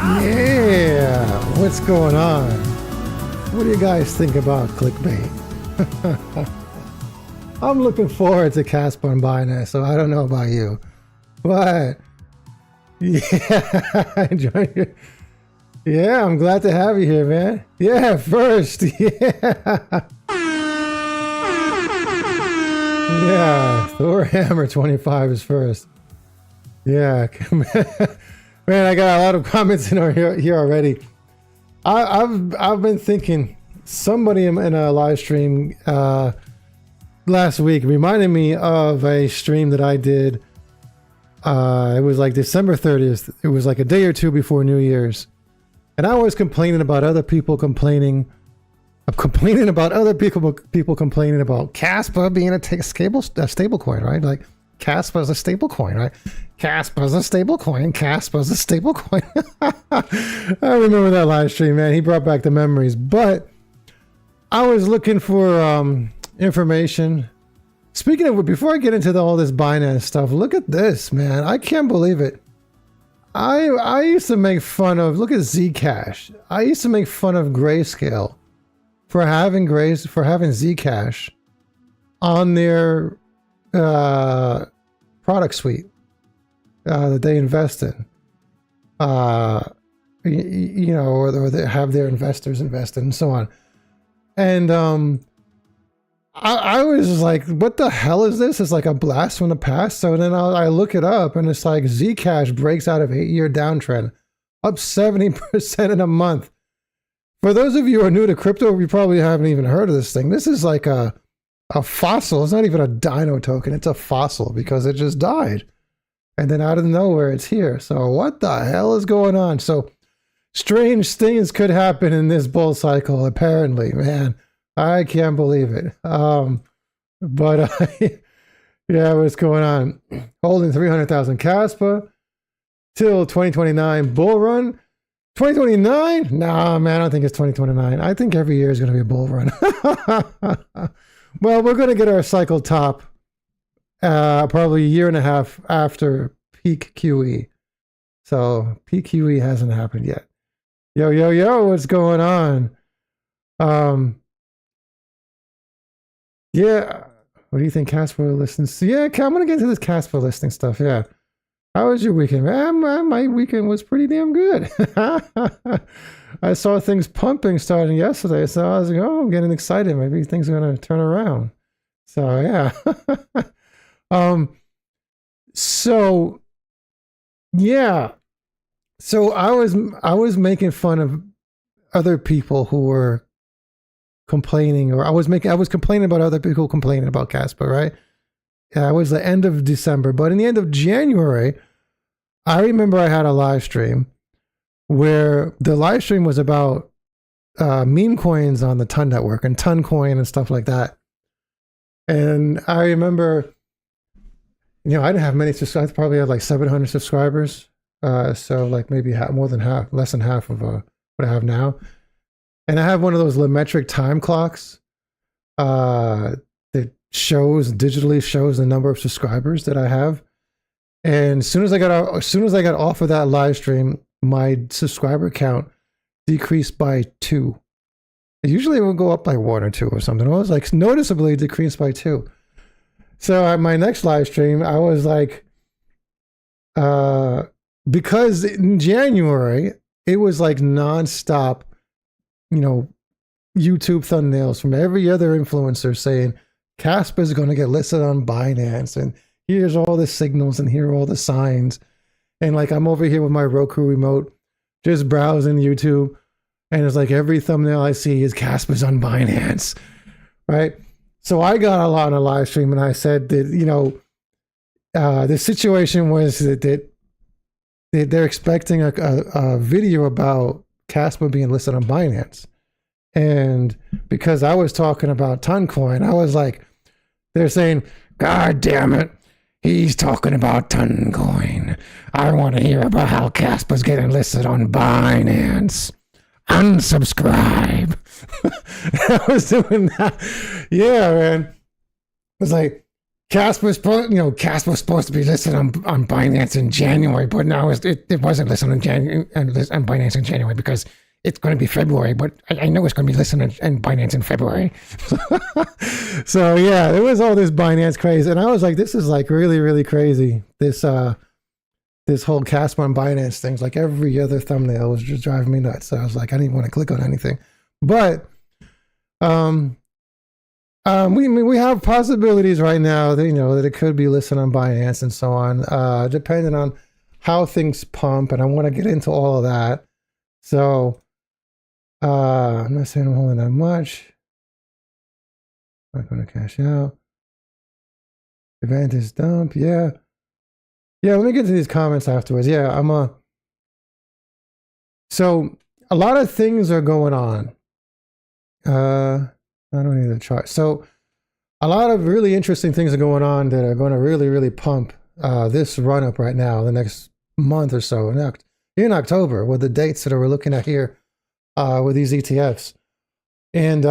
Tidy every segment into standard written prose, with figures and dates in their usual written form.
Yeah, what's going on? What do you guys think about clickbait? I'm looking forward to Casper and Binance, so I don't know about you, but yeah, enjoy it. Yeah, I'm glad to have you here, man. Yeah, first, yeah. Yeah, Thor Hammer 25 is first. Yeah, man, I got a lot of comments in here already. I've been thinking, somebody in a live stream last week reminded me of a stream that I did. It was like December 30th. It was like a day or two before New Year's. And I was complaining about other people complaining. I'm complaining about other people complaining about Kaspa being a stable coin, right? Like Kaspa is a stable coin, right? Kaspa is a stable coin. Kaspa is a stable coin. I remember that live stream, man. He brought back the memories. But I was looking for information. Speaking of, before I get into all this Binance stuff, look at this, man. I can't believe it. I used to make fun of, look at Zcash. I used to make fun of Grayscale for having Zcash on their product suite that they invest in. You know, or they have their investors invest in and so on. And I was just like, what the hell is this? It's like a blast from the past. So then I look it up and it's like Zcash breaks out of 8-year downtrend, up 70% in a month. For those of you who are new to crypto, you probably haven't even heard of this thing. This is like a fossil. It's not even a dino token. It's a fossil because it just died. And then out of nowhere, it's here. So what the hell is going on? So strange things could happen in this bull cycle, apparently, man. I can't believe it. Yeah, what's going on? Holding 300,000 Kaspa till 2029 bull run. 2029? Nah, man, I don't think it's 2029. I think every year is going to be a bull run. Well, we're going to get our cycle top probably a year and a half after peak QE. So peak QE hasn't happened yet. Yo, what's going on? Yeah, what do you think Casper listens to? Yeah, I'm going to get into this Casper listening stuff, yeah. How was your weekend? Man, my weekend was pretty damn good. I saw things pumping starting yesterday, so I was like, oh, I'm getting excited. Maybe things are going to turn around. So, yeah. So, yeah. So I was making fun of other people who were complaining, or I was complaining about other people complaining about Casper, right? Yeah, it was the end of December, but in the end of January, I remember I had a live stream where the live stream was about meme coins on the Ton network and Ton coin and stuff like that. And I remember, you know, I didn't have many subscribers. I probably had like 700 subscribers. So like maybe more than half, less than half of what I have now. And I have one of those Lemetric time clocks that digitally shows the number of subscribers that I have. And as soon as I got off of that live stream, my subscriber count decreased by 2. Usually it would go up by 1 or 2 or something. It was like noticeably decreased by 2. So at my next live stream, I was like, because in January, it was like nonstop, you know, YouTube thumbnails from every other influencer saying Casper is going to get listed on Binance, and here's all the signals and here are all the signs. And like I'm over here with my Roku remote, just browsing YouTube, and it's like every thumbnail I see is Casper's on Binance, right? So I got a lot on a live stream and I said that, you know, the situation was that they're expecting a video about Casper being listed on Binance. And because I was talking about Toncoin, I was like, they're saying, God damn it, he's talking about Toncoin. I want to hear about how Casper's getting listed on Binance. Unsubscribe. I was doing that. Yeah, man. It was like, Casper's Casper's supposed to be listed on Binance in January, but now it wasn't listed on Binance in January because it's going to be February, but I know it's going to be listed on Binance in February. So yeah, there was all this Binance craze, and I was like, this is like really, really crazy. This whole Casper on Binance thing's like every other thumbnail was just driving me nuts. So I was like, I didn't want to click on anything, but we have possibilities right now that, that it could be listed on Binance and so on, depending on how things pump. And I want to get into all of that. So, I'm not saying I'm holding that much. Not going to cash out. Advantage dump. Yeah. Yeah. Let me get to these comments afterwards. Yeah. So a lot of things are going on. I don't need the chart. So a lot of really interesting things are going on that are going to really, really pump this run up right now, the next month or so in October, with the dates that we're looking at here with these ETFs. And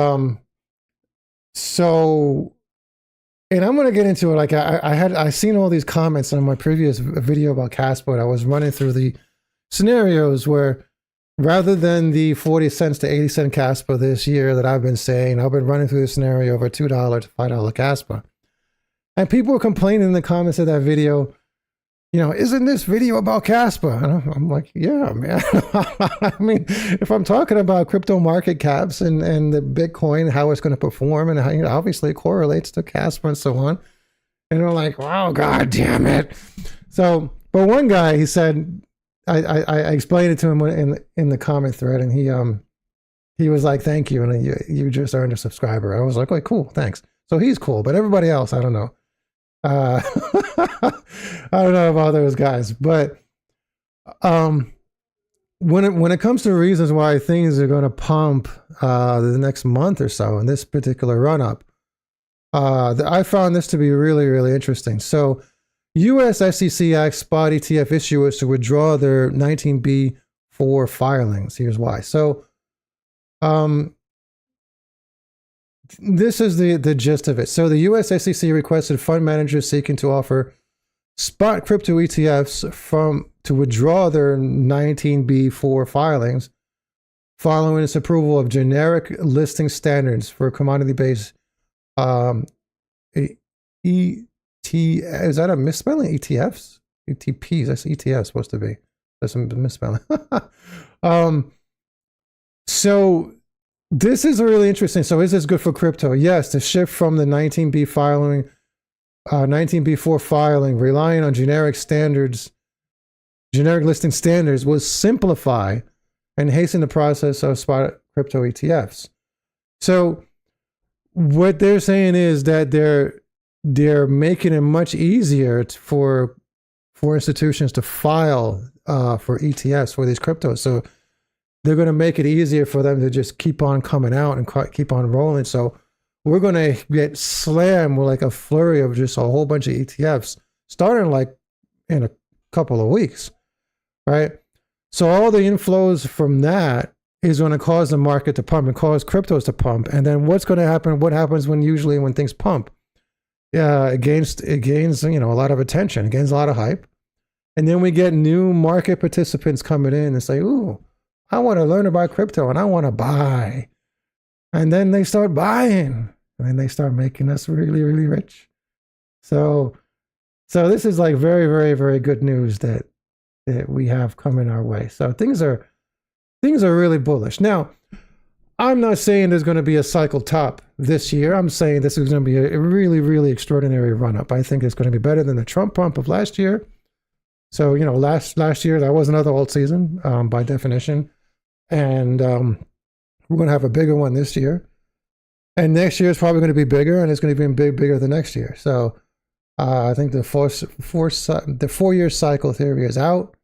and I'm going to get into it. Like I seen all these comments on my previous video about Casper. I was running through the scenarios where, rather than the 40 cents to 80 cent Casper this year that I've been saying, I've been running through the scenario of a $2 to $5 Casper. And people were complaining in the comments of that video, isn't this video about Casper? And I'm like, yeah, man. I mean, if I'm talking about crypto market caps and the Bitcoin, how it's going to perform, and how, obviously it correlates to Casper and so on. And they're like, wow, God damn it. So, but one guy, he said, I explained it to him in the comment thread, and he was like, thank you, and you just earned a subscriber. I was like, okay, cool, thanks. So he's cool, but everybody else, I don't know. I don't know about those guys, but when it comes to reasons why things are going to pump the next month or so in this particular run up, I found this to be really, really interesting. So U.S. SEC asks spot ETF issuers to withdraw their 19B4 filings. Here's why. So this is the gist of it. So the U.S. SEC requested fund managers seeking to offer spot crypto ETFs to withdraw their 19B4 filings following its approval of generic listing standards for commodity-based is that a misspelling? ETFs? ETPs. That's ETFs supposed to be. That's a misspelling. So this is really interesting. So is this good for crypto? Yes, the shift from the 19B4 filing, relying on generic listing standards, will simplify and hasten the process of spot crypto ETFs. So what they're saying is that they're making it much easier for institutions to file for ETFs for these cryptos. So they're going to make it easier for them to just keep on coming out and keep on rolling. So we're going to get slammed with like a flurry of just a whole bunch of ETFs starting like in a couple of weeks, right? So all the inflows from that is going to cause the market to pump and cause cryptos to pump. And then what's going to happen? What happens usually when things pump? It gains a lot of attention, it gains a lot of hype, and then we get new market participants coming in and say, "Ooh, I want to learn about crypto and I want to buy," and then they start buying, and then they start making us really, really rich. So this is like very, very, very good news that we have coming our way. So things are really bullish. Now, I'm not saying there's going to be a cycle top this year. I'm saying this is going to be a really, really extraordinary run up. I think it's going to be better than the Trump pump of last year. So, last year, that was another alt season by definition. And we're going to have a bigger one this year. And next year is probably going to be bigger, and it's going to be bigger the next year. So I think the 4-year cycle theory is out.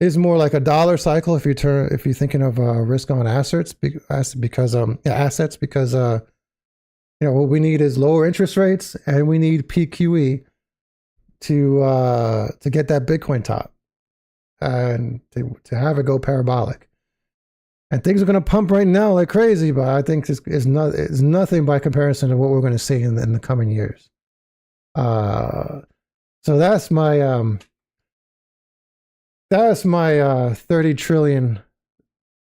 Is more like a dollar cycle if you're thinking of risk on assets because what we need is lower interest rates, and we need PQE to get that Bitcoin top and to have it go parabolic. And things are going to pump right now like crazy, but I think it's nothing by comparison to what we're going to see in the coming years. So that's my $30 trillion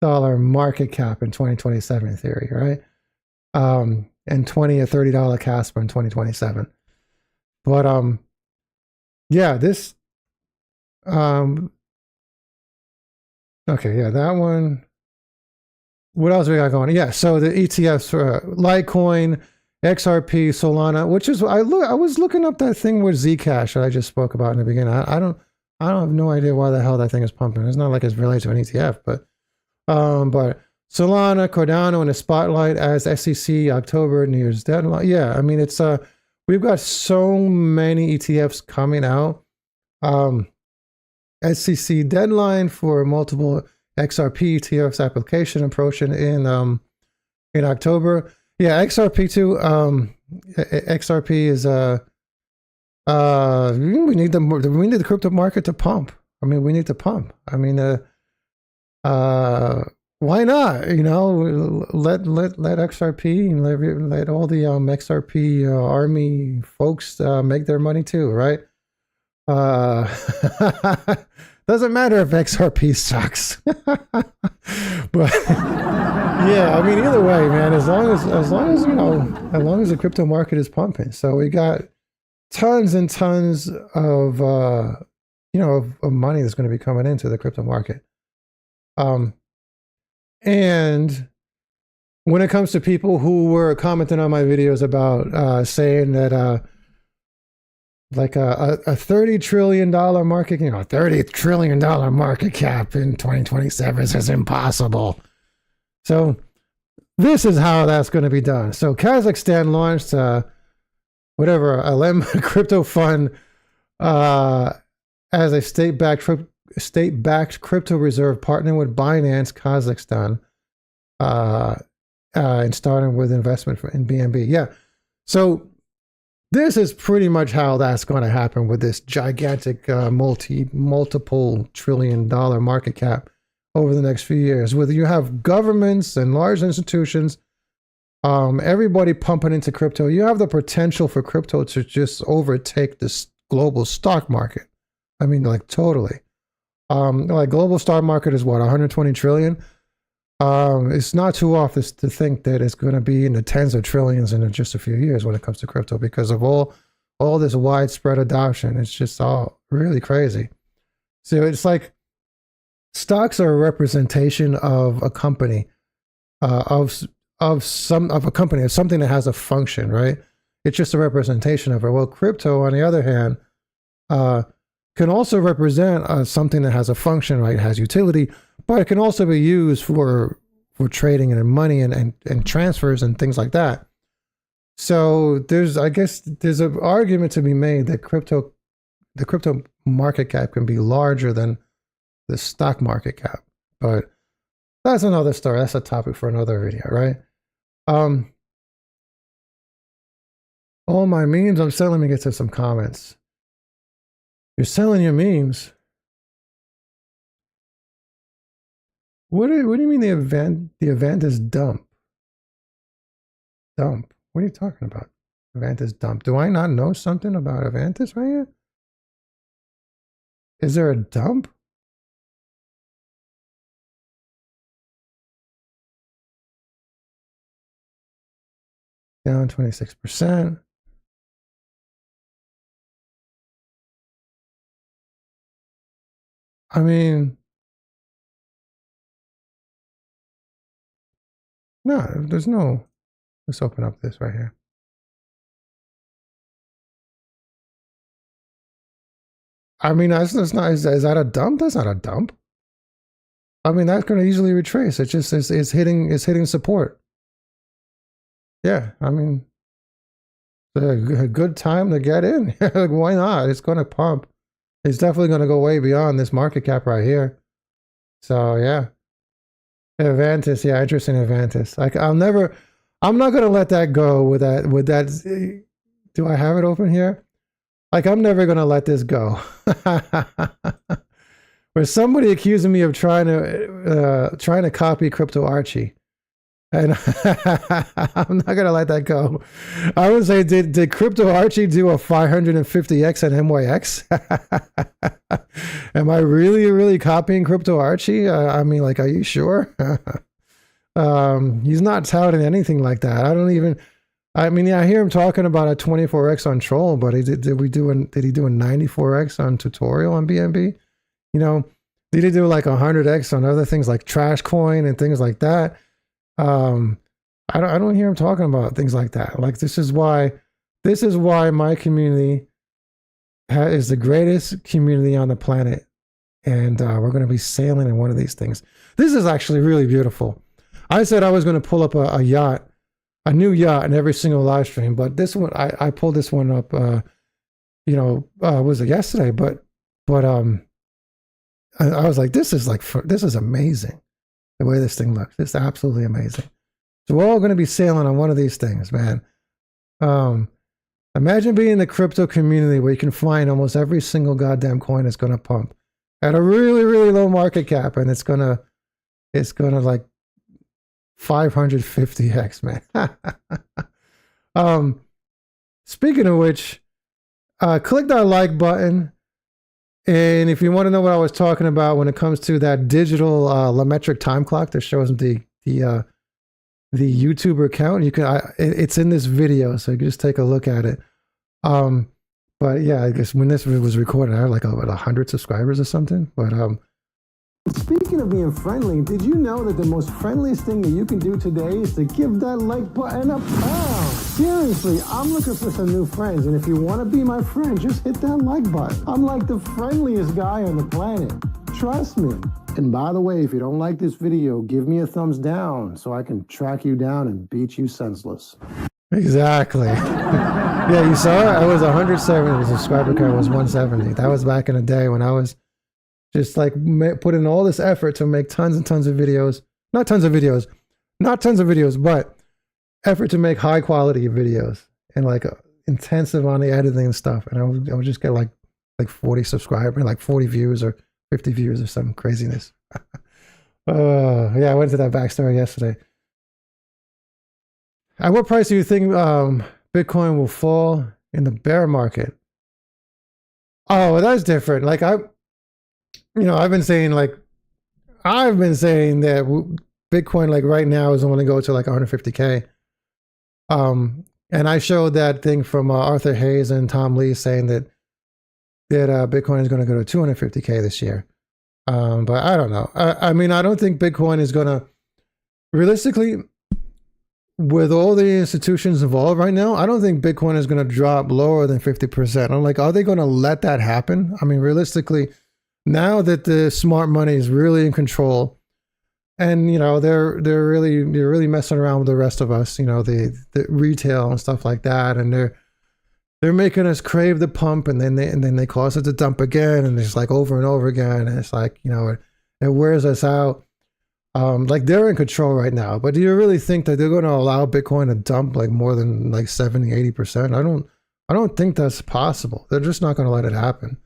market cap in 2027 in theory, right? And $20 or $30 Casper in 2027. But yeah, this okay, yeah, that one. What else we got going? Yeah, so the ETFs for Litecoin, XRP, Solana, which is I was looking up that thing with Zcash that I just spoke about in the beginning. I don't have no idea why the hell that thing is pumping. It's not like it's related to an ETF, but Solana, Cardano in the spotlight as SEC October New Year's deadline. Yeah, I mean it's we've got so many ETFs coming out. SEC deadline for multiple XRP ETFs application approaching in October. Yeah, XRP too. XRP is we need the crypto market to pump. I mean, we need to pump. I mean, why not? You know, let XRP and let all the XRP army folks make their money too, right? Doesn't matter if XRP sucks. But yeah, I mean, either way, man, as long as you know, as long as the crypto market is pumping. So we got tons and tons of you know, of money that's going to be coming into the crypto market. And when it comes to people who were commenting on my videos about saying that like a $30 trillion market, you know, $30 trillion market cap in 2027 is impossible. So this is how that's going to be done. So Kazakhstan launched whatever a LM crypto fund as a state-backed crypto reserve, partnering with Binance Kazakhstan and starting with investment in BNB. Yeah, so this is pretty much how that's going to happen with this gigantic multiple $trillion market cap over the next few years. Whether you have governments and large institutions, everybody pumping into crypto, you have the potential for crypto to just overtake this global stock market. I mean, like totally. Like global stock market is what, 120 trillion? It's not too off to think that it's going to be in the tens of trillions in just a few years when it comes to crypto because of all this widespread adoption. It's just all really crazy. So it's like stocks are a representation of a company, of something that has a function, right? It's just a representation of it. Well, crypto, on the other hand, can also represent something that has a function, right? It has utility, but it can also be used for trading and money and transfers and things like that. So I guess there's an argument to be made that the crypto market cap can be larger than the stock market cap, but that's another story. That's a topic for another video, right? All my memes I'm selling. Let me get to some comments. You're selling your memes. What do you mean the event is dump? Dump. What are you talking about? Event is dump. Do I not know something about Avantis right here? Is there a dump? Down 26%. I mean, no, there's no. Let's open up this right here. I mean, that's not. Is that a dump? That's not a dump. I mean, that's going to easily retrace. It's just it's hitting support. Yeah, I mean, a good time to get in. Like, why not? It's going to pump. It's definitely going to go way beyond this market cap right here. So yeah, Avantis. Yeah, interesting Avantis. Like I'm not going to let that go with that. Do I have it open here? Like I'm never going to let this go. Where somebody accusing me of trying to copy Crypto Archie. And I'm not gonna let that go. I would say, did Crypto Archie do a 550x and MYX? Am I really copying Crypto Archie? I mean, like, are you sure? He's not touting anything like that. I mean, yeah, I hear him talking about a 24x on Troll, but did he do a 94x on Tutorial on BNB? You know, did he do like 100x on other things like Trash Coin and things like that? I don't hear him talking about things like that. Like, this is why my community is the greatest community on the planet, and we're going to be sailing in one of these things. This is actually really beautiful. I said I was going to pull up a yacht, a new yacht in every single live stream, but this one, I pulled this one up, was it yesterday? But I was like, this is amazing. The way this thing looks, it's absolutely amazing. So we're all going to be sailing on one of these things, man. Imagine being in the crypto community where you can find almost every single goddamn coin that's going to pump at a really low market cap, and it's gonna like 550x, man. Speaking of which, click that like button. And if you want to know what I was talking about when it comes to that digital LaMetric time clock that shows the YouTuber account, you can it's in this video, so you can just take a look at it. But yeah, I guess when this was recorded, I had like about 100 subscribers or something. But speaking of being friendly, did you know that the most friendliest thing that you can do today is to give that like button a pound? Seriously, I'm looking for some new friends, and if you want to be my friend, just hit that like button. I'm like the friendliest guy on the planet. Trust me. And by the way, if you don't like this video, give me a thumbs down so I can track you down and beat you senseless. Exactly. Yeah, you saw it? I was 170. The subscriber count was 170. That was back in the day when I was just like putting all this effort to make tons and tons of videos. Not tons of videos, but effort to make high quality videos and like intensive on the editing and stuff. And I would just get like 40 subscribers, like 40 views or 50 views or some craziness. Yeah, I went to that backstory yesterday. At what price do you think Bitcoin will fall in the bear market? Oh, well, that's different. Like I've been saying that Bitcoin like right now is only go to like 150K. And I showed that thing from Arthur Hayes and Tom Lee saying that Bitcoin is going to go to 250K this year. But I don't know. I mean, I don't think Bitcoin is going to, realistically, with all the institutions involved right now, I don't think Bitcoin is going to drop lower than 50%. I'm like, are they going to let that happen? I mean, realistically, now that the smart money is really in control, and they're really messing around with the rest of us, the retail and stuff like that, and they're making us crave the pump, and then they cause it to dump again, and it's like over and over again, and it's like it wears us out. Like they're in control right now, but do you really think that they're going to allow Bitcoin to dump like more than like 70-80%? I don't think that's possible. They're just not going to let it happen.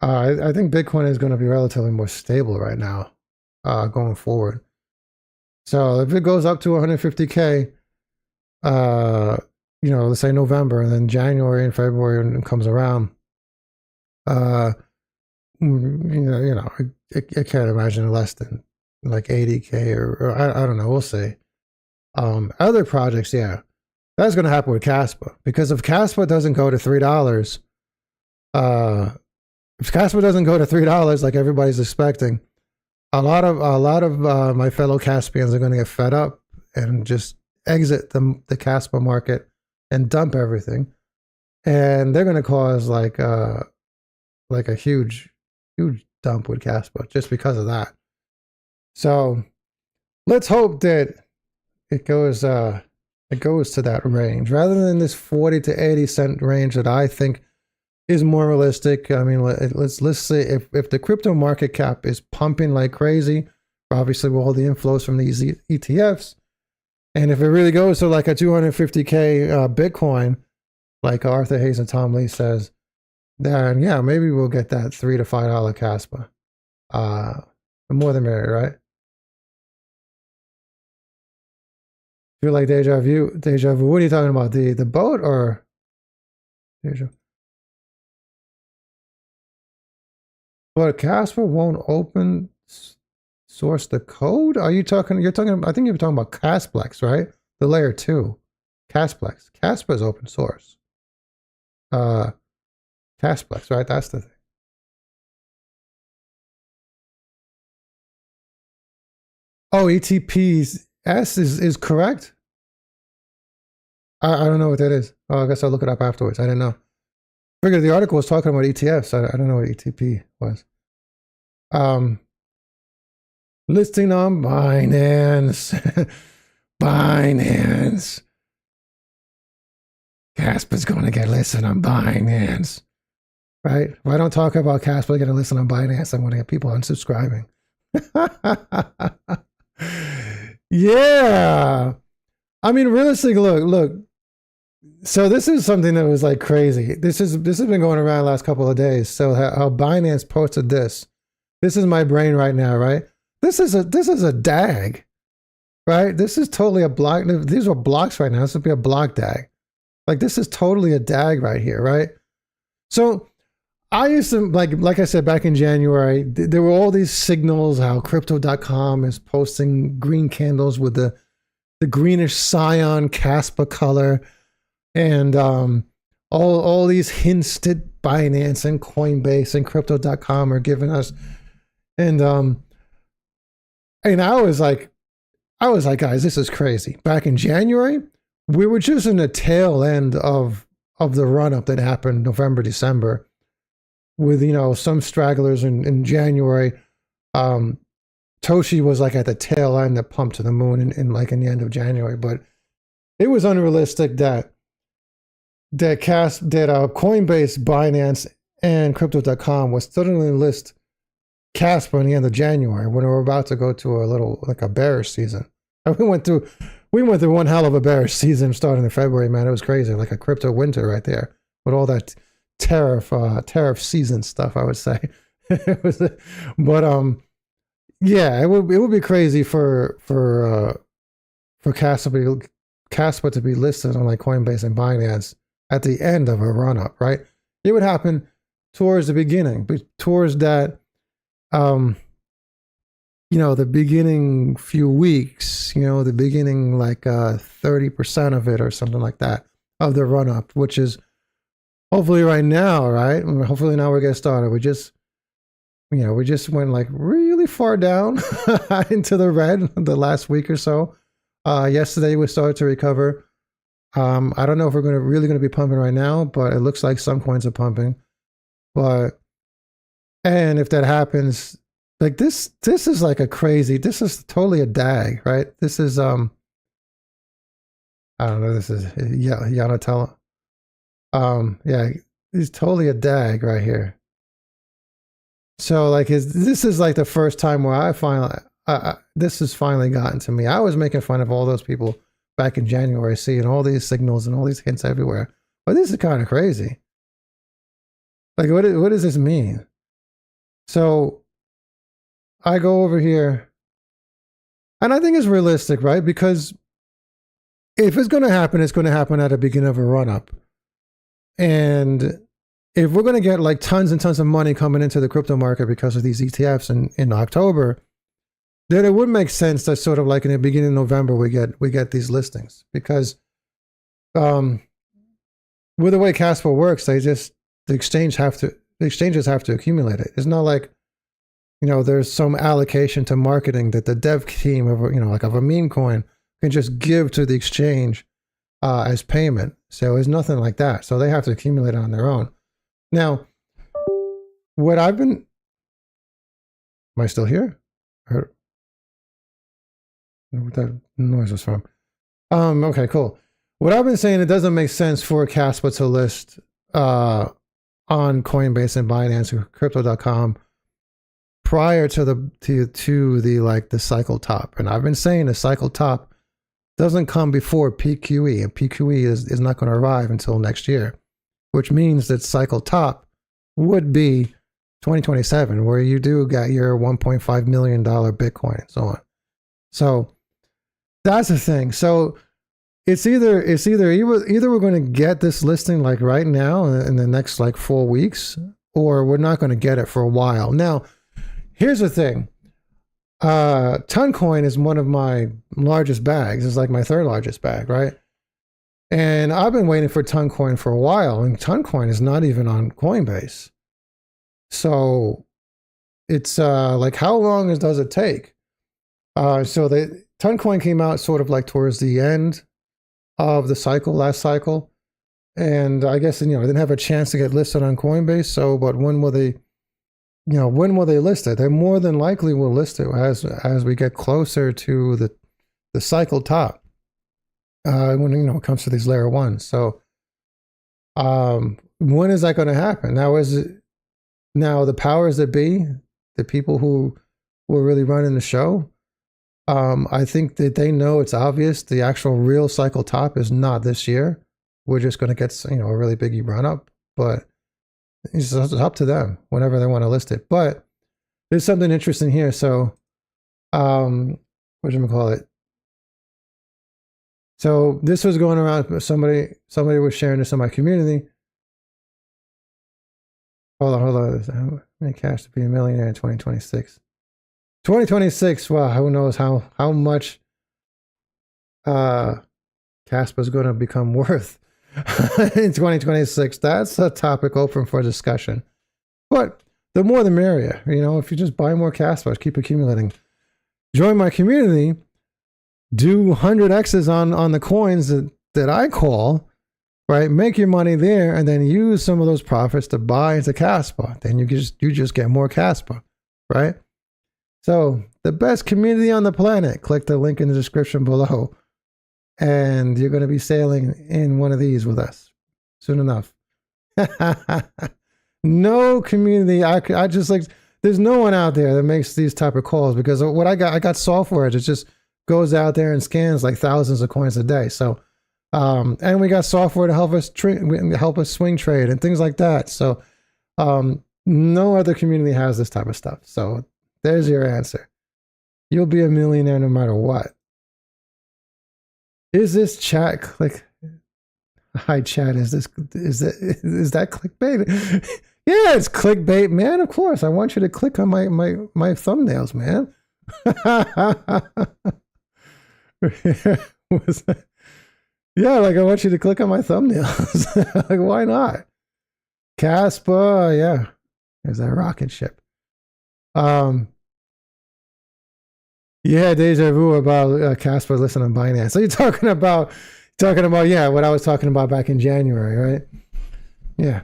I think Bitcoin is going to be relatively more stable right now, going forward. So if it goes up to 150K, let's say November, and then January and February comes around, I can't imagine less than like 80K or I don't know. We'll see. Other projects, yeah, that's going to happen with Kaspa, because if Kaspa doesn't go to $3, if Casper doesn't go to $3 like everybody's expecting, a lot of my fellow Caspians are going to get fed up and just exit the Casper market and dump everything, and they're going to cause like a huge dump with Casper just because of that. So let's hope that it goes to that range rather than this 40 to 80 cent range that I think is more realistic. I mean, let's say if the crypto market cap is pumping like crazy, obviously with all the inflows from these ETFs, and if it really goes to like a 250K Bitcoin, like Arthur Hayes and Tom Lee says, then yeah, maybe we'll get that $3 to $5 Kaspa. More than merrier, right? Feel like deja vu. Deja vu. What are you talking about? The boat or deja? But Casper won't open source the code. Are you talking? You're talking. I think you're talking about Casplex, right? The layer 2, Casplex. Casper is open source. Casplex, right? That's the thing. Oh, ETPs S is correct. I don't know what that is. Oh, I guess I'll look it up afterwards. I didn't know. I figured the article was talking about ETFs. I don't know what ETP was. Listing on Binance. Binance. Casper's going to get listed on Binance. Right? If I don't talk about Casper getting listed on Binance, I'm going to get people unsubscribing. Yeah. I mean, realistically, look. So this is something that was like crazy. This has been going around the last couple of days. So how Binance posted this. This is my brain right now, right? This is a DAG, right? This is totally a block. These are blocks right now. This would be a block DAG. Like this is totally a DAG right here, right? So I used to, like I said, back in January, there were all these signals how crypto.com is posting green candles with the greenish cyan Kaspa color. And all these hints that Binance and Coinbase and crypto.com are giving us. And I was like, guys, this is crazy. Back in January, we were just in the tail end of the run-up that happened November, December, with, some stragglers in January. Toshi was like at the tail end that pumped to the moon in the end of January. But it was unrealistic that Coinbase, Binance, and crypto.com was suddenly list Casper in the end of January when we were about to go to a bearish season. And we went through one hell of a bearish season starting in February, man. It was crazy, like a crypto winter right there with all that tariff season stuff, I would say. Yeah, it would be crazy for Casper to be listed on like Coinbase and Binance at the end of a run-up, right? It would happen towards the beginning, but towards that, the beginning few weeks, the beginning 30% of it or something like that of the run-up, which is hopefully right now, right? Hopefully now we're getting started. We just went like really far down into the red the last week or so. Yesterday we started to recover. I don't know if we're really going to be pumping right now, but it looks like some coins are pumping. And if that happens, like this is like this is totally a DAG, right? This is I don't know. This is Yonatello. Yeah, it's totally a DAG right here. So this is like the first time where this has finally gotten to me. I was making fun of all those people back in January, seeing all these signals and all these hints everywhere. But this is kind of crazy. Like, what does this mean? So I go over here, and I think it's realistic, right? Because if it's going to happen, it's going to happen at the beginning of a run-up. And if we're going to get like tons and tons of money coming into the crypto market because of these ETFs in October, then it would make sense that sort of like in the beginning of November we get these listings, because with the way Casper works, the exchanges have to accumulate it. It's not like there's some allocation to marketing that the dev team of of a meme coin can just give to the exchange as payment. So it's nothing like that. So they have to accumulate it on their own. Now, am I still here? I don't know what that noise was from. Okay, cool. What I've been saying, it doesn't make sense for Casper to list on Coinbase and Binance or crypto.com prior to the cycle top. And I've been saying the cycle top doesn't come before PQE, and PQE is not going to arrive until next year, which means that cycle top would be 2027, where you do got your $1.5 million Bitcoin and so on. So that's the thing. So either we're going to get this listing like right now in the next like 4 weeks, or we're not going to get it for a while. Now, here's the thing. Toncoin is one of my largest bags. It's like my third largest bag, right? And I've been waiting for Toncoin for a while, and Toncoin is not even on Coinbase. So it's like, how long does it take? So Toncoin came out sort of like towards the end of the cycle, last cycle. And I guess, I didn't have a chance to get listed on Coinbase. So, but when will they list it? They more than likely will list it as we get closer to the cycle top. When it comes to these layer ones. So when is that going to happen? Now the powers that be, the people who were really running the show, I think that they know it's obvious the actual real cycle top is not this year. We're just going to get a really big run up, but it's up to them whenever they want to list it. But there's something interesting here. So whatchamacallit? So this was going around. Somebody was sharing this in my community. Hold on. How many cash to be a millionaire in 2026? 2026. Wow, who knows how much Casper is going to become worth in 2026. That's a topic open for discussion. But the more the merrier. If you just buy more Casper, keep accumulating. Join my community. Do 100x's on the coins that I call, right? Make your money there, and then use some of those profits to buy into Kaspa. Then you just get more Kaspa, right? So the best community on the planet. Click the link in the description below, and you're going to be sailing in one of these with us soon enough. No community. I just like. There's no one out there that makes these type of calls, because what I got software that just goes out there and scans like thousands of coins a day. So, and we got software to help us swing trade and things like that. So, no other community has this type of stuff. So there's your answer. You'll be a millionaire no matter what. Is this chat like? Hi chat. Is that clickbait? Yeah, it's clickbait, man. Of course, I want you to click on my thumbnails, man. Yeah, like I want you to click on my thumbnails. Like, why not? Kaspa, yeah. There's that rocket ship. Yeah, deja vu about Casper listed on Binance. So you're talking about yeah, what I was talking about back in January, right? Yeah.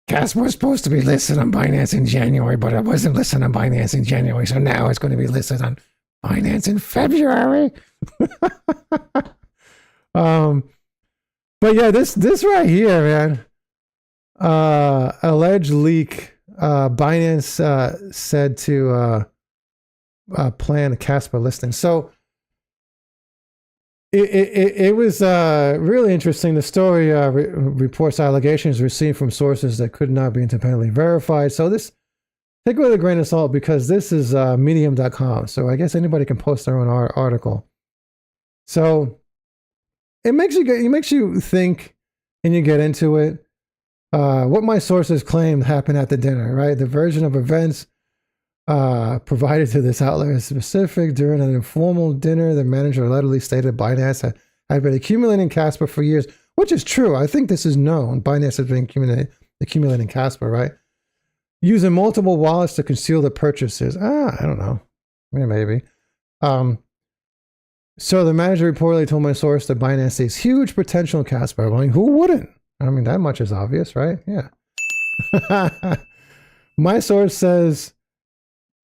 Casper was supposed to be listed on Binance in January, but it wasn't listed on Binance in January, so now it's going to be listed on Binance in February. But yeah, this right here, man. Alleged leak. Binance said to plan a Casper listing. So it was really interesting. The story reports allegations received from sources that could not be independently verified. So this, take it with a grain of salt, because this is medium.com. So I guess anybody can post their own article. So it makes you think, and you get into it. What my sources claimed happened at the dinner, right? The version of events provided to this outlet is specific. During an informal dinner, the manager allegedly stated Binance had been accumulating Casper for years, which is true. I think this is known. Binance has been accumulating Casper, right? Using multiple wallets to conceal the purchases. I don't know. Maybe. So the manager reportedly told my source that Binance sees huge potential in Casper. I mean, who wouldn't? I mean, that much is obvious, right? Yeah. My source says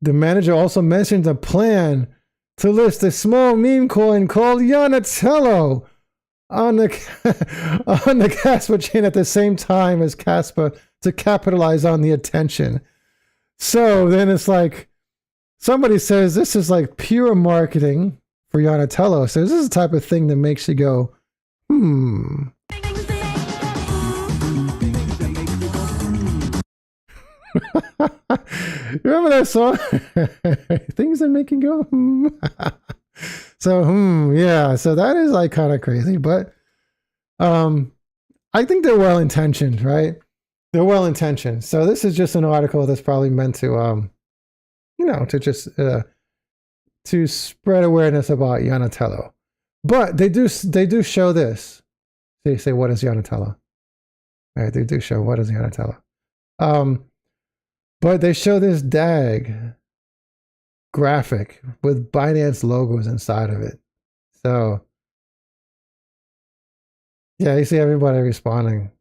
the manager also mentioned a plan to list a small meme coin called Yonatello on the Casper chain at the same time as Casper to capitalize on the attention. So then it's like, somebody says this is like pure marketing for Yonatello. So this is the type of thing that makes you go, You remember that song? Things that make you go, So, yeah. So that is like kind of crazy, but I think they're well intentioned, right? They're well intentioned. So this is just an article that's probably meant to, to just to spread awareness about Yonatello. But they do show this. They say, what is Yonatello? All right, they do show what is Yonatello. But they show this DAG graphic with Binance logos inside of it. So yeah, you see everybody responding.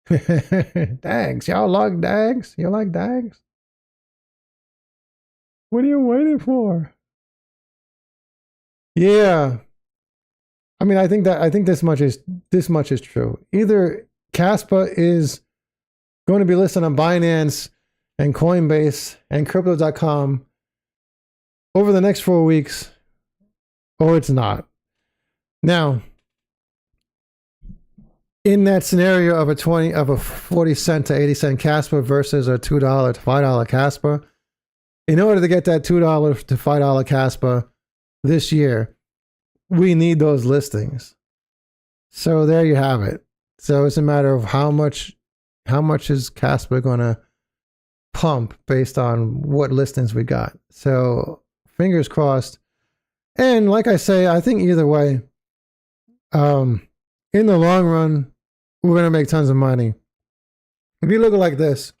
Dags, y'all like dags? You like dags? What are you waiting for? Yeah. I mean, I think this much is true. Either Kaspa is going to be listed on Binance and Coinbase and crypto.com over the next 4 weeks, or it's not. Now, in that scenario of a 40 cent to 80 cent Casper versus a $2 to $5 Casper, in order to get that $2 to $5 Casper this year, we need those listings. So there you have it. So it's a matter of how much is Casper going to pump based on what listings we got. So fingers crossed. And like I say, I think either way, in the long run, we're going to make tons of money. If you look at it like this,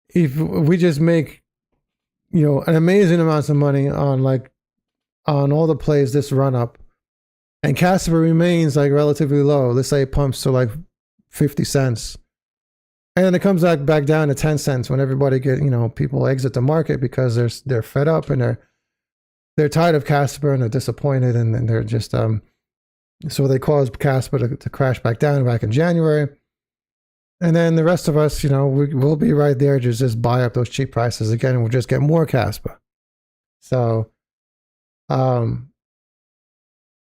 if we just make, an amazing amounts of money on all the plays this run up, and Casper remains like relatively low, let's say it pumps to like 50 cents, and then it comes back down to 10 cents when everybody people exit the market because they're fed up and they're tired of Casper and they're disappointed, and they're just so they caused Casper to crash back in January. And then the rest of us, we'll be right there to just buy up those cheap prices again, and we'll just get more Casper. So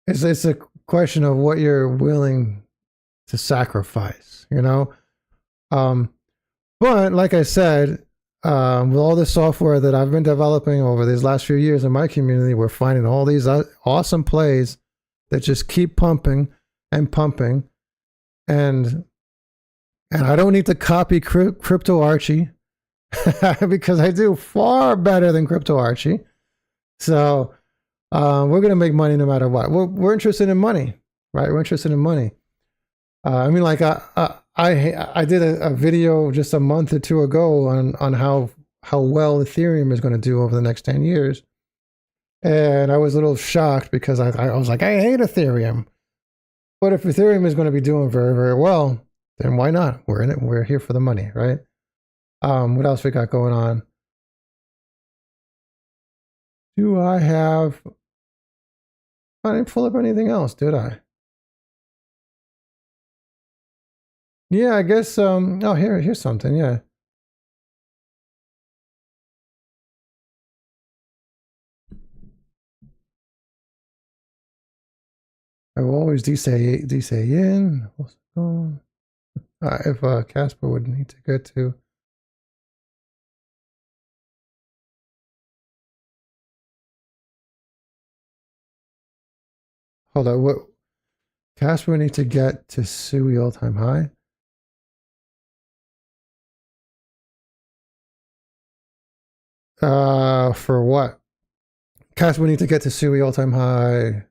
it's a question of what you're willing to sacrifice, But like I said, with all the software that I've been developing over these last few years in my community, we're finding all these awesome plays that just keep pumping and pumping. And I don't need to copy Crypto Archie because I do far better than Crypto Archie. So we're going to make money no matter what. We're interested in money, right? We're interested in money. I mean, like I did a video just a month or two ago on how well Ethereum is going to do over the next 10 years. And I was a little shocked because I was like, I hate Ethereum. But if Ethereum is going to be doing very, very well, then why not? We're in it. We're here for the money, right? What else we got going on? I didn't pull up anything else, did I? Yeah, I guess, oh, here's something, yeah. I will always say in. If Casper would need to get to. Hold on, what? Casper would need to get to SUI all-time high? For what? Casper would need to get to SUI all-time high.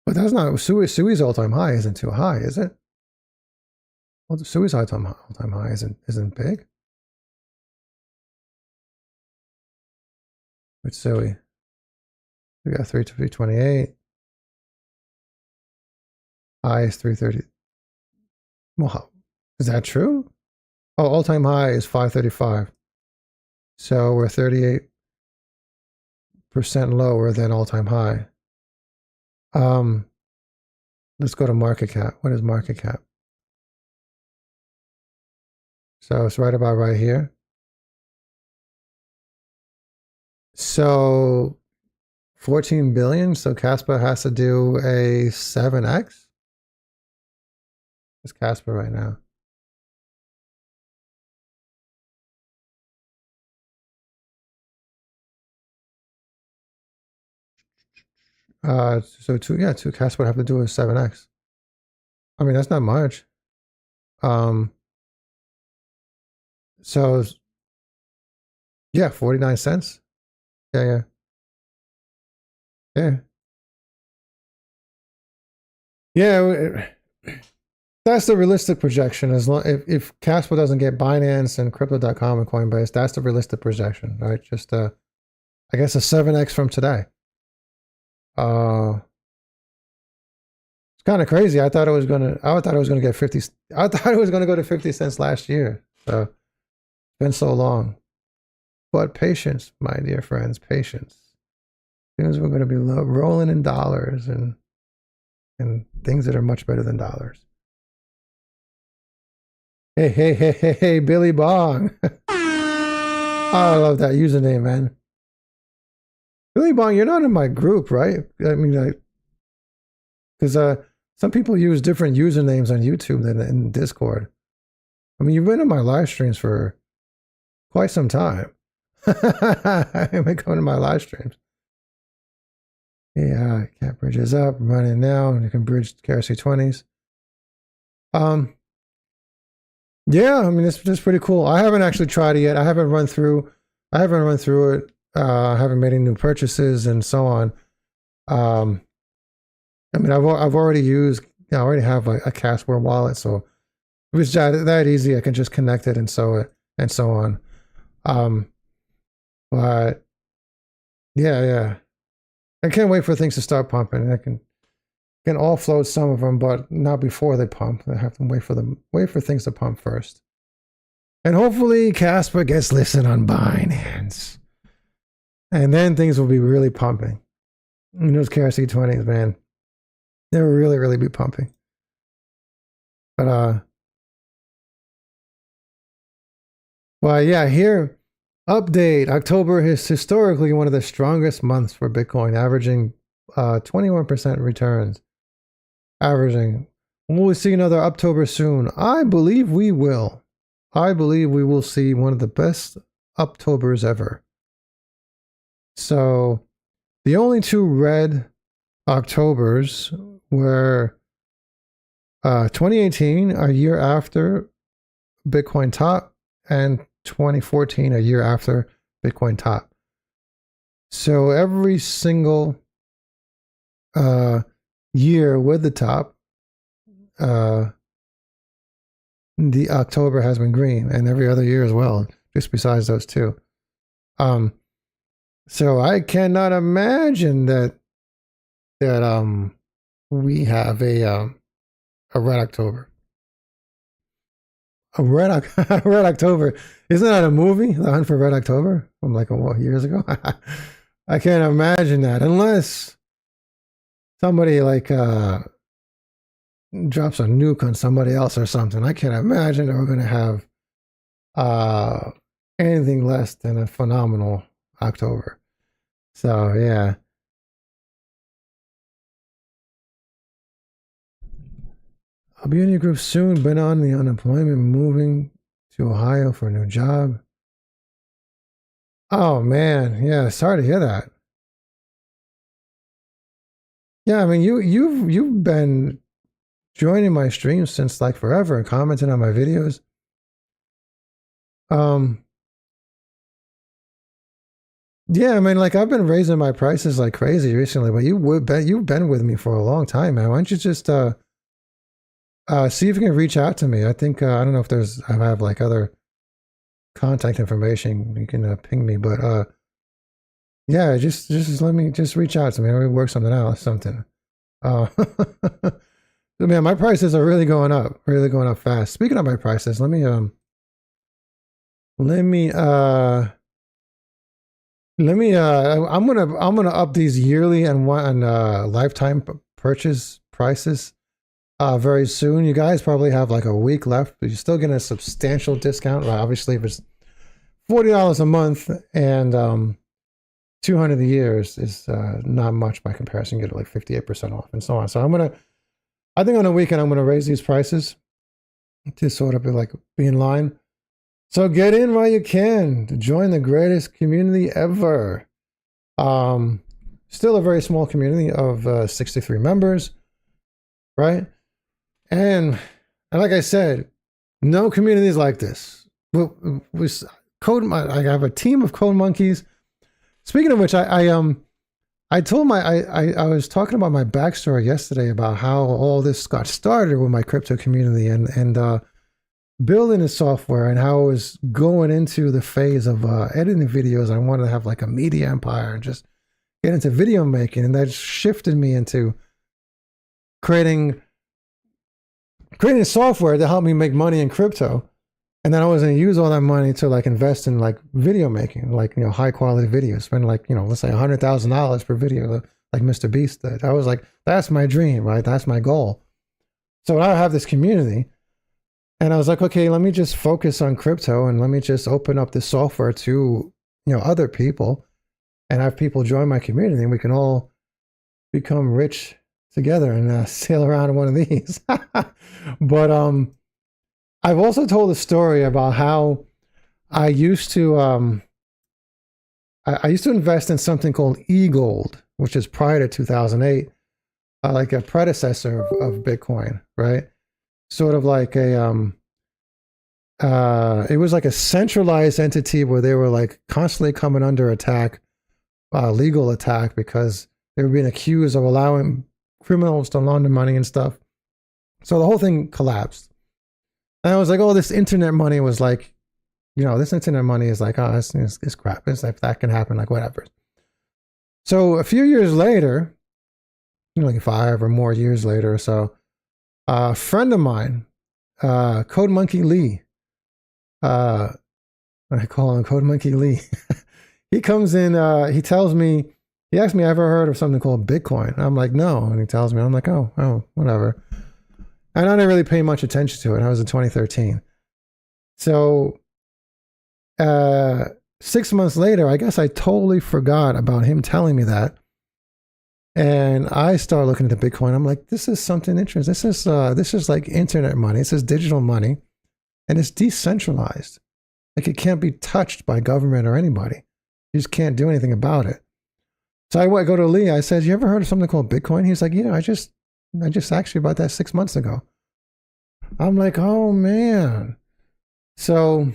But that's not SUI's all-time high isn't too high, is it? Well, the SUI's all-time high isn't big. What's SUI? We got 328. High is 330. Well, is that true? Oh, all-time high is 535. So we're 38% lower than all-time high. Let's go to market cap. What is market cap? So it's right about right here. So 14 billion. So Casper has to do a 7x. It's Casper right now. So two Casper would have to do is 7x. I mean, that's not much. So yeah, 49 cents. Yeah. That's the realistic projection. As long if Casper doesn't get Binance and Crypto.com and Coinbase, that's the realistic projection, right? Just I guess a 7x from today. It's kind of crazy. I thought it was gonna get 50. I thought it was gonna go to 50 cents last year. So it's been so long. But patience, my dear friends, patience. Things we're gonna be rolling in dollars and things that are much better than dollars. Hey, Billy Bong. I love that username, man. Billy Bong, you're not in my group, right? I mean, because some people use different usernames on YouTube than in Discord. I mean, you've been in my live streams for quite some time. I've been coming to my live streams. Yeah, cat bridge is up, running now, and you can bridge KRC20s. Yeah, I mean, it's pretty cool. I haven't actually tried it yet. I haven't run through it. I haven't made any new purchases and so on. I mean, I've already used, I already have a Casper wallet, so it was that easy. I can just connect it and so on. But yeah. I can't wait for things to start pumping. I can offload some of them, but not before they pump. I have to wait for things to pump first. And hopefully Casper gets listed on Binance. And then things will be really pumping. And those KRC20s, man, they'll really, really be pumping. But yeah, here, update. October is historically one of the strongest months for Bitcoin, averaging 21% returns. Averaging. Will we see another October soon? I believe we will. I believe we will see one of the best Octobers ever. So the only two red Octobers were 2018, a year after Bitcoin top, and 2014, a year after Bitcoin top. So every single year with the top, the October has been green, and every other year as well, just besides those two. So I cannot imagine that we have a red October. A red October. Isn't that a movie? The Hunt for Red October? From like what, years ago? I can't imagine that unless somebody like drops a nuke on somebody else or something. I can't imagine that we're going to have anything less than a phenomenal October. So yeah. I'll be in your group soon. Been on the unemployment, moving to Ohio for a new job. Oh man, yeah, sorry to hear that. Yeah, I mean you've been joining my streams since like forever and commenting on my videos. Yeah, I mean, like I've been raising my prices like crazy recently, but you've been with me for a long time, man. Why don't you just see if you can reach out to me? I think I don't know if I have like other contact information. You can ping me, but yeah, just let me reach out to me. Maybe work something out, something. Man, my prices are really going up fast. Speaking of my prices, I'm gonna up these yearly and lifetime purchase prices very soon. You guys probably have like a week left, but you're still getting a substantial discount. Right? Obviously, if it's $40 a month and $200 a year is not much by comparison. You get like 58% off and so on. So I think on a weekend I'm gonna raise these prices to sort of be in line. So get in while you can to join the greatest community ever. still a very small community of 63 members, right? And like I said, no communities like this. I have a team of code monkeys. Speaking of which, I was talking about my backstory yesterday about how all this got started with my crypto community and building the software, and how I was going into the phase of editing videos. I wanted to have like a media empire and just get into video making, and that shifted me into creating software to help me make money in crypto. And then I was going to use all that money to like invest in like video making, like, high quality videos, spend like, let's say $100,000 per video, like Mr. Beast did. I was like, that's my dream, right? That's my goal. So I have this community, and I was like, okay, let me just focus on crypto, and let me just open up this software to, other people, and have people join my community, and we can all become rich together and sail around in one of these. But I've also told a story about how I used to I used to invest in something called eGold, which is prior to 2008, like a predecessor of Bitcoin, right? Sort of like a it was like a centralized entity where they were like constantly coming under attack, legal attack, because they were being accused of allowing criminals to launder money and stuff. So the whole thing collapsed. And I was like, oh, this internet money was like, this internet money is like, oh, it's crap. It's like, that can happen, like whatever. So a few years later, like 5 or more years later or so, a friend of mine, Code Monkey Lee, I call him Code Monkey Lee. He comes in, he tells me, he asked me, "I ever heard of something called Bitcoin?" I'm like, no. And he tells me, I'm like, oh, whatever. And I didn't really pay much attention to it. I was in 2013. So 6 months later, I guess I totally forgot about him telling me that. And I started looking into Bitcoin. I'm like, this is something interesting. This is like internet money. This is digital money, and it's decentralized. Like, it can't be touched by government or anybody. You just can't do anything about it. So I go to Lee. I said, "You ever heard of something called Bitcoin?" He's like, "Yeah, I just asked you about that 6 months ago." I'm like, oh man. So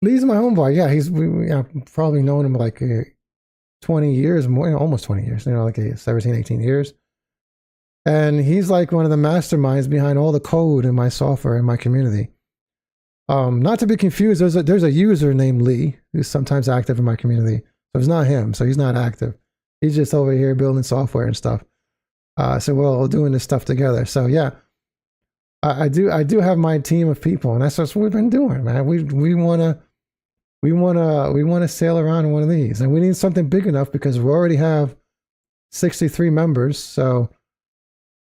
Lee's my homeboy. Yeah, I've probably known him like 20 years more, almost 20 years, like 17, 18 years. And he's like one of the masterminds behind all the code in my software in my community. Not to be confused, there's a user named Lee who's sometimes active in my community. So it's not him. So he's not active. He's just over here building software and stuff. So we're all doing this stuff together. So yeah, I do have my team of people, and that's what we've been doing, man. We wanna sail around in one of these, and we need something big enough because we already have 63 members. So,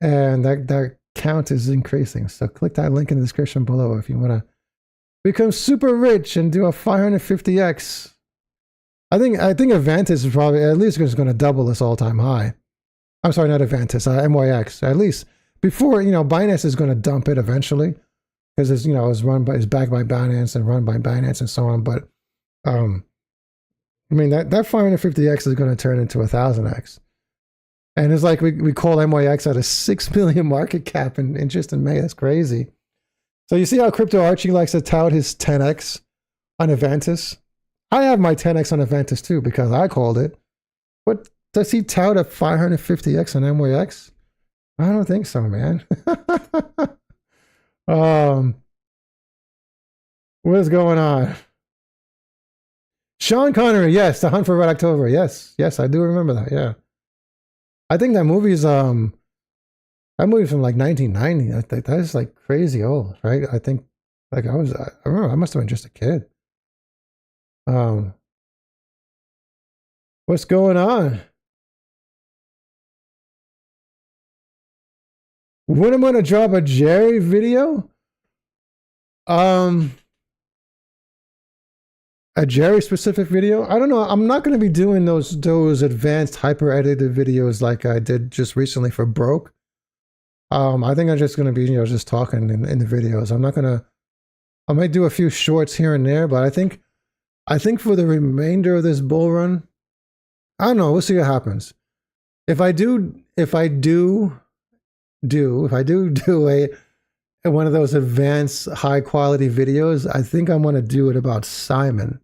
and that count is increasing. So click that link in the description below if you want to become super rich and do a 550x. I think Avantis is probably at least going to double this all-time high. I'm sorry, not Avantis, MYX. At least before, Binance is going to dump it eventually, because it's backed by Binance and run by Binance and so on. But I mean that 550x is going to turn into 1000x, and it's like we call MYX at a 6 million market cap in just in May. That's crazy. So you see how Crypto Archie likes to tout his 10x on Avantis? I have my 10x on Avantis too because I called it. But does he tout a 550x on MYX? I don't think so, man. What is going on? Sean Connery, yes, The Hunt for Red October. Yes, I do remember that. Yeah, I think that movie's from like 1990. I think that is like crazy old, right? I think like I remember I must have been just a kid. What's going on? When am I gonna drop a Jerry video? A Jerry specific video? I don't know. I'm not going to be doing those advanced hyper edited videos like I did just recently for Broke. I think I'm just going to be, just talking in the videos. I might do a few shorts here and there, but I think for the remainder of this bull run, I don't know. We'll see what happens. If I do one of those advanced high quality videos, I think I'm going to do it about Simon.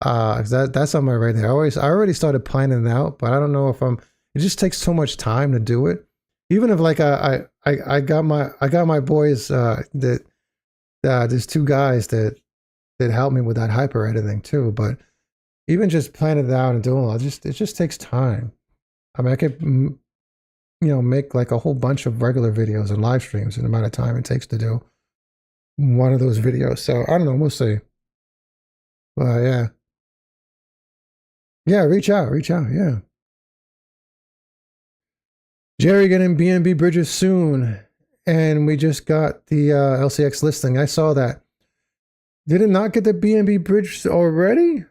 That's on my radar. I already started planning it out, but I don't know if it just takes so much time to do it. Even if like I got my boys, there's two guys that help me with that hyper editing too, but even just planning it out and doing it just takes time. I mean, I could, make like a whole bunch of regular videos and live streams in the amount of time it takes to do one of those videos. So I don't know. We'll see. But yeah. Yeah, reach out. Yeah. Jerry getting BNB bridges soon. And we just got the LCX listing. I saw that. Did it not get the BNB bridge already?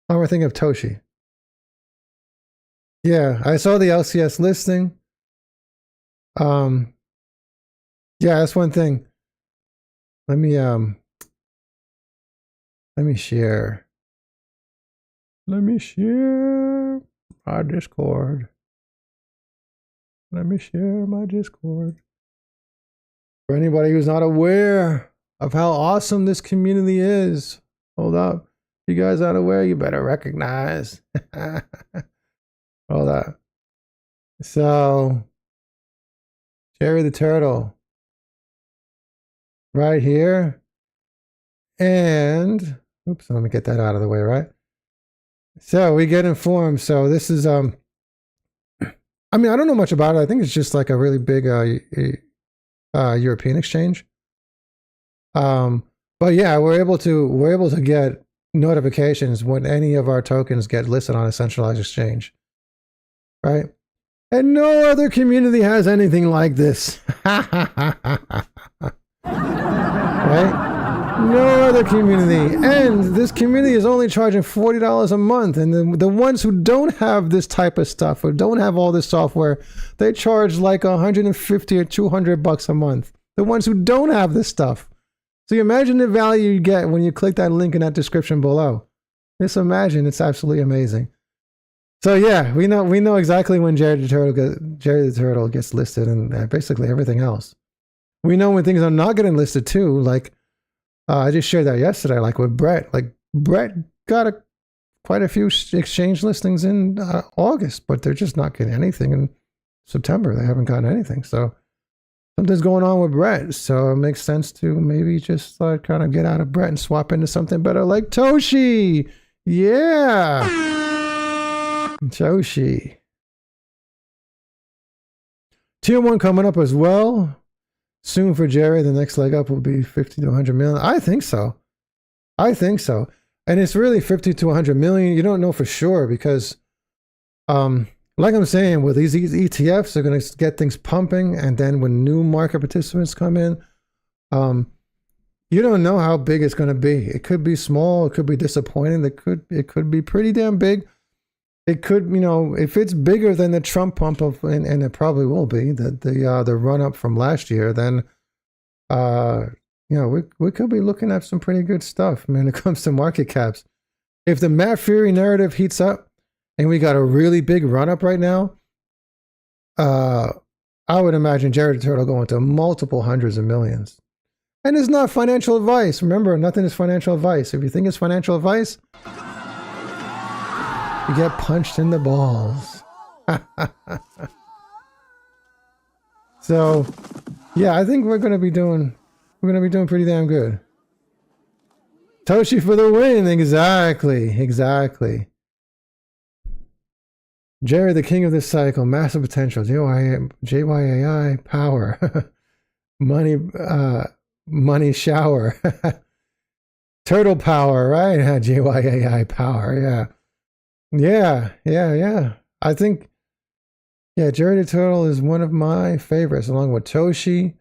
Oh, we're thinking of Toshi. Yeah, I saw the LCS listing. Yeah, that's one thing. Let me share. Let me share our Discord. Let me share my Discord. For anybody who's not aware of how awesome this community is, hold up. If you guys aren't aware, you better recognize. All that. So, Jerry the Turtle. Right here. And, oops, let me get that out of the way, right? So, we get informed. So, this is, I mean, I don't know much about it. I think it's just like a really big European exchange. But yeah, we're able to get notifications when any of our tokens get listed on a centralized exchange. Right? And no other community has anything like this. Right? No other community. And this community is only charging $40 a month. And the ones who don't have this type of stuff, or don't have all this software, they charge like $150 or $200 a month. The ones who don't have this stuff. So you imagine the value you get when you click that link in that description below. Just imagine, it's absolutely amazing. So yeah, we know exactly when Jerry the Turtle gets listed, and basically everything else. We know when things are not getting listed too. Like I just shared that yesterday. Like with Brett, Brett got quite a few exchange listings in August, but they're just not getting anything in September. They haven't gotten anything. So something's going on with Brett. So it makes sense to maybe just kind of get out of Brett and swap into something better like Toshi. Yeah. Toshi. Tier 1 coming up as well. Soon for Jerry, the next leg up will be 50 to 100 million. I think so. And it's really 50 to 100 million. You don't know for sure because, like I'm saying, with these ETFs, they're going to get things pumping. And then when new market participants come in, you don't know how big it's going to be. It could be small. It could be disappointing. It could be pretty damn big. It could, if it's bigger than the Trump pump of, and it probably will be, the run up from last year, then, we could be looking at some pretty good stuff when it comes to market caps. If the Matt Fury narrative heats up and we got a really big run up right now, I would imagine Jerry the Turtle going to multiple hundreds of millions. And it's not financial advice. Remember, nothing is financial advice. If you think it's financial advice, you get punched in the balls. So, yeah, I think we're going to be doing pretty damn good. Toshi for the win. Exactly. Jerry, the king of this cycle, massive potential. JYAI power. Money shower. Turtle power, right? JYAI power, yeah. Yeah. I think, Jerry the Turtle is one of my favorites, along with Toshi.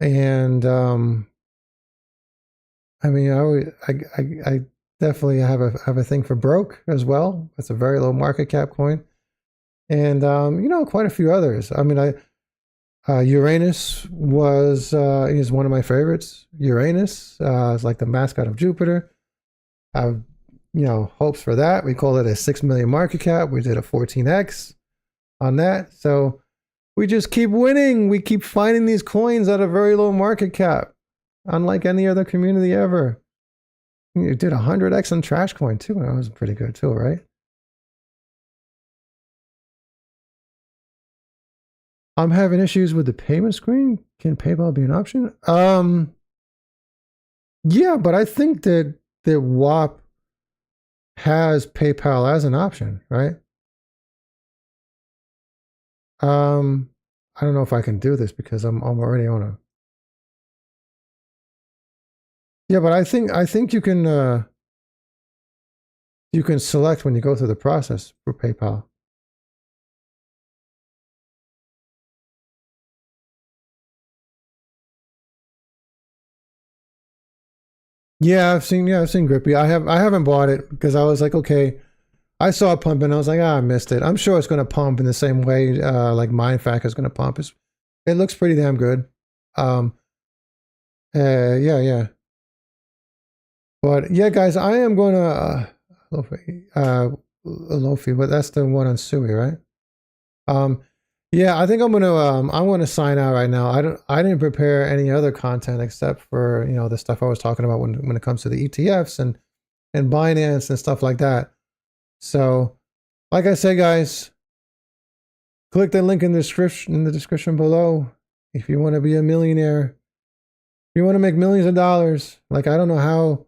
And I definitely have a thing for Broke as well. That's a very low market cap coin, and quite a few others. I mean, Uranus is one of my favorites. Uranus is like the mascot of Jupiter. hopes for that. We called it a 6 million market cap. We did a 14x on that. So we just keep winning. We keep finding these coins at a very low market cap, unlike any other community ever. You did 100x on Trash Coin too. That was pretty good too, right? I'm having issues with the payment screen. Can PayPal be an option? Yeah, but I think that WAP has PayPal as an option, right? I don't know if I can do this because I'm already on a. Yeah, but I think you can select when you go through the process for PayPal. Yeah, I've seen Grippy. I haven't bought it because I was like, okay, I saw it pumping. I was like, I missed it. I'm sure it's going to pump in the same way like MindFact is going to pump. It looks pretty damn good. Yeah. But yeah, guys, I am going to Lofi, but that's the one on Sui, right? Yeah, I think I'm gonna sign out right now. I didn't prepare any other content except for the stuff I was talking about when it comes to the ETFs and Binance and stuff like that. So, like I said, guys, click the link in the description below if you want to be a millionaire. If you want to make millions of dollars, like I don't know how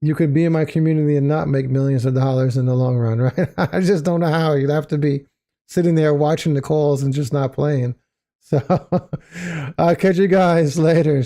you could be in my community and not make millions of dollars in the long run, right? I just don't know how. You'd have to be sitting there watching the calls and just not playing. So I'll catch you guys later.